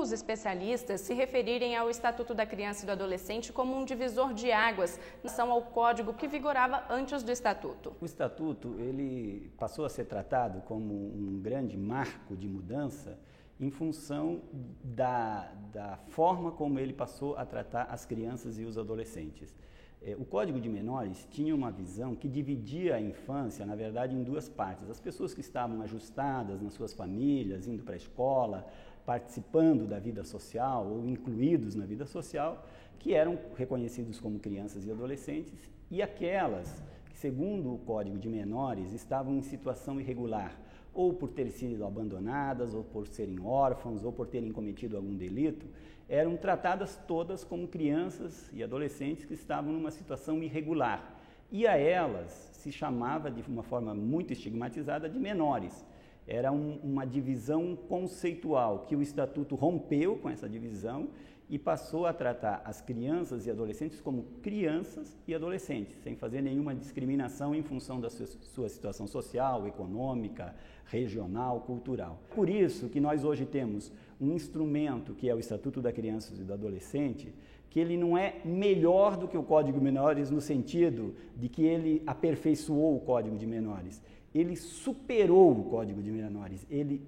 costumam os especialistas se referirem ao Estatuto da Criança e do Adolescente como um divisor de águas em relação ao código que vigorava antes do Estatuto. O Estatuto ele passou a ser tratado como um grande marco de mudança em função da forma como ele passou a tratar as crianças e os adolescentes. O Código de Menores tinha uma visão que dividia a infância, na verdade, em duas partes. As pessoas que estavam ajustadas nas suas famílias, indo para a escola, participando da vida social ou incluídos na vida social, que eram reconhecidos como crianças e adolescentes, e aquelas que, segundo o Código de Menores, estavam em situação irregular, ou por terem sido abandonadas, ou por serem órfãos, ou por terem cometido algum delito, eram tratadas todas como crianças e adolescentes que estavam numa situação irregular. E a elas se chamava, de uma forma muito estigmatizada, de menores. Era uma divisão conceitual, que o Estatuto rompeu com essa divisão e passou a tratar as crianças e adolescentes como crianças e adolescentes, sem fazer nenhuma discriminação em função da sua situação social, econômica, regional, cultural. Por isso que nós hoje temos um instrumento que é o Estatuto da Criança e do Adolescente, que ele não é melhor do que o Código de Menores no sentido de que ele aperfeiçoou o Código de Menores. Ele superou o Código de Menores, ele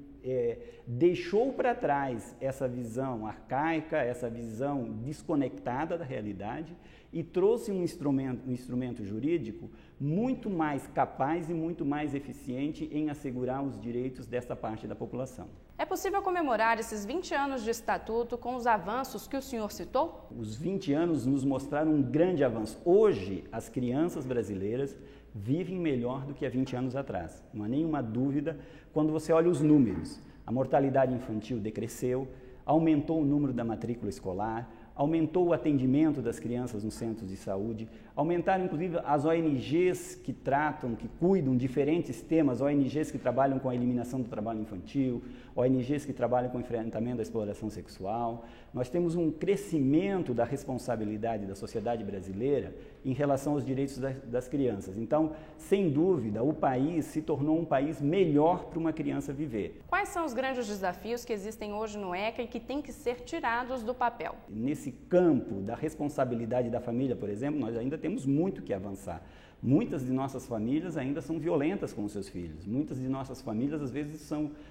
deixou para trás essa visão arcaica, essa visão desconectada da realidade e trouxe um instrumento jurídico muito mais capaz e muito mais eficiente em assegurar os direitos dessa parte da população. É possível comemorar esses 20 anos de Estatuto com os avanços que o senhor citou? Os 20 anos nos mostraram um grande avanço. Hoje, as crianças brasileiras vivem melhor do que há 20 anos atrás. Não há nenhuma dúvida quando você olha os números. A mortalidade infantil decresceu, aumentou o número da matrícula escolar, aumentou o atendimento das crianças nos centros de saúde, aumentaram inclusive as ONGs que tratam, que cuidam diferentes temas, ONGs que trabalham com a eliminação do trabalho infantil, ONGs que trabalham com o enfrentamento da exploração sexual. Nós temos um crescimento da responsabilidade da sociedade brasileira em relação aos direitos das crianças. Então, sem dúvida, o país se tornou um país melhor para uma criança viver. Quais são os grandes desafios que existem hoje no ECA e que têm que ser tirados do papel? Nesse campo da responsabilidade da família, por exemplo, nós ainda temos muito que avançar. Muitas de nossas famílias ainda são violentas com os seus filhos. Muitas de nossas famílias, às vezes,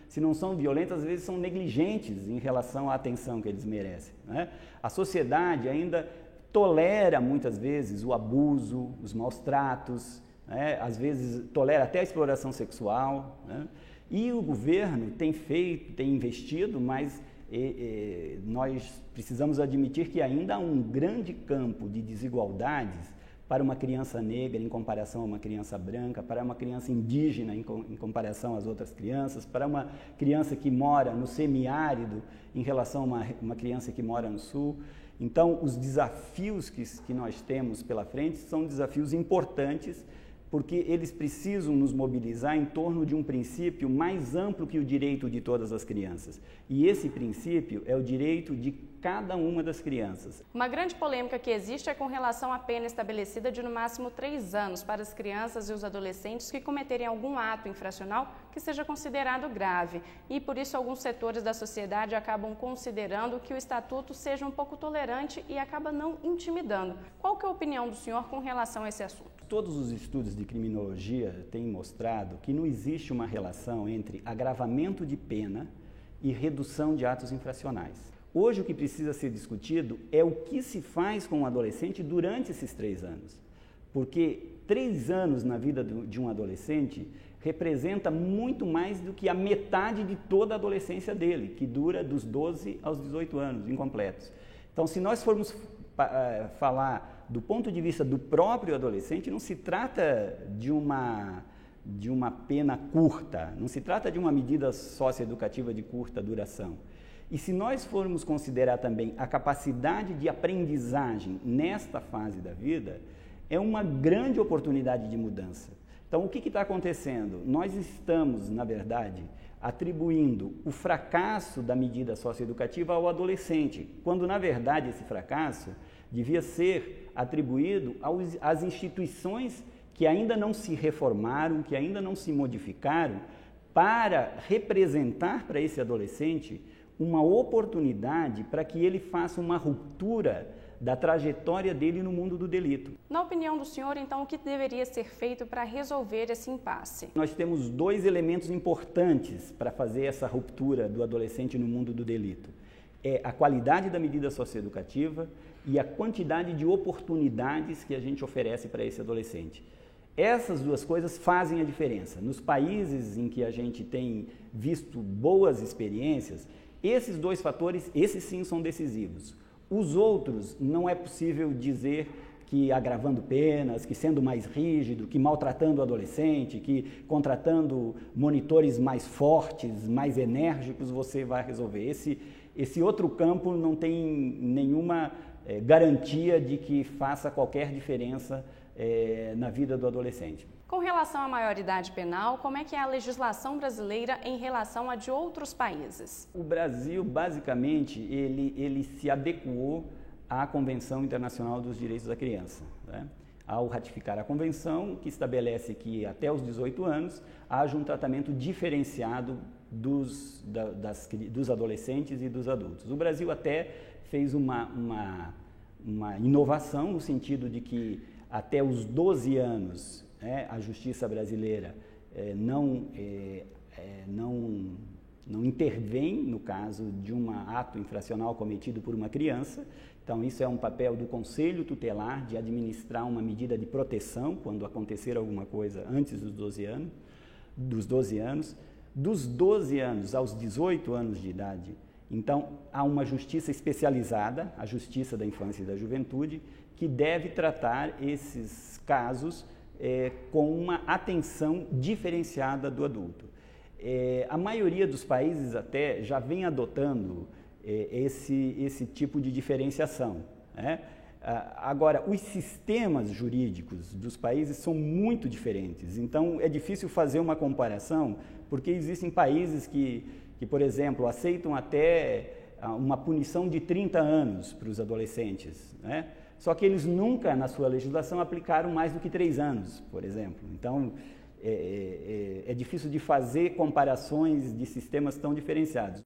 se não são violentas, às vezes são negligentes em relação à atenção que eles merecem, né? A sociedade ainda tolera, muitas vezes, o abuso, os maus tratos, né? Às vezes tolera até a exploração sexual, né? E o governo tem investido, mas nós precisamos admitir que ainda há um grande campo de desigualdades para uma criança negra em comparação a uma criança branca, para uma criança indígena em comparação às outras crianças, para uma criança que mora no semiárido em relação a uma criança que mora no sul. Então, os desafios que nós temos pela frente são desafios importantes, porque eles precisam nos mobilizar em torno de um princípio mais amplo que o direito de todas as crianças. E esse princípio é o direito de cada uma das crianças. Uma grande polêmica que existe é com relação à pena estabelecida de no máximo 3 anos para as crianças e os adolescentes que cometerem algum ato infracional que seja considerado grave. E por isso alguns setores da sociedade acabam considerando que o Estatuto seja um pouco tolerante e acaba não intimidando. Qual que é a opinião do senhor com relação a esse assunto? Todos os estudos de criminologia têm mostrado que não existe uma relação entre agravamento de pena e redução de atos infracionais. Hoje o que precisa ser discutido é o que se faz com o adolescente durante esses 3 anos. Porque 3 anos na vida de um adolescente representa muito mais do que a metade de toda a adolescência dele, que dura dos 12 aos 18 anos, incompletos. Então, se nós formos falar do ponto de vista do próprio adolescente, não se trata de uma pena curta, não se trata de uma medida socioeducativa de curta duração. E se nós formos considerar também a capacidade de aprendizagem nesta fase da vida, é uma grande oportunidade de mudança. Então, o que está acontecendo? Nós estamos, na verdade, atribuindo o fracasso da medida socioeducativa ao adolescente, quando, na verdade, esse fracasso devia ser atribuído às instituições que ainda não se reformaram, que ainda não se modificaram, para representar para esse adolescente uma oportunidade para que ele faça uma ruptura da trajetória dele no mundo do delito. Na opinião do senhor, então, o que deveria ser feito para resolver esse impasse? Nós temos dois elementos importantes para fazer essa ruptura do adolescente no mundo do delito. É a qualidade da medida socioeducativa e a quantidade de oportunidades que a gente oferece para esse adolescente. Essas duas coisas fazem a diferença. Nos países em que a gente tem visto boas experiências, esses dois fatores, esses sim, são decisivos. Os outros, não é possível dizer que agravando penas, que sendo mais rígido, que maltratando o adolescente, que contratando monitores mais fortes, mais enérgicos, você vai resolver. Esse outro campo não tem nenhuma garantia de que faça qualquer diferença na vida do adolescente. Com relação à maioridade penal, como é que é a legislação brasileira em relação a de outros países? O Brasil, basicamente, ele se adequou à Convenção Internacional dos Direitos da Criança, né? Ao ratificar a convenção, que estabelece que até os 18 anos haja um tratamento diferenciado dos adolescentes e dos adultos. O Brasil até fez uma inovação no sentido de que até os 12 anos a justiça brasileira não intervém no caso de um ato infracional cometido por uma criança. Então, isso é um papel do Conselho Tutelar de administrar uma medida de proteção quando acontecer alguma coisa antes dos 12 anos. Dos 12 anos aos 18 anos de idade, então, há uma justiça especializada, a Justiça da Infância e da Juventude, que deve tratar esses casos com uma atenção diferenciada do adulto. A maioria dos países até já vem adotando esse tipo de diferenciação, né? Agora, os sistemas jurídicos dos países são muito diferentes, então é difícil fazer uma comparação, porque existem países que, por exemplo, aceitam até uma punição de 30 anos para os adolescentes, né? Só que eles nunca, na sua legislação, aplicaram mais do que 3 anos, por exemplo. Então, é difícil de fazer comparações de sistemas tão diferenciados.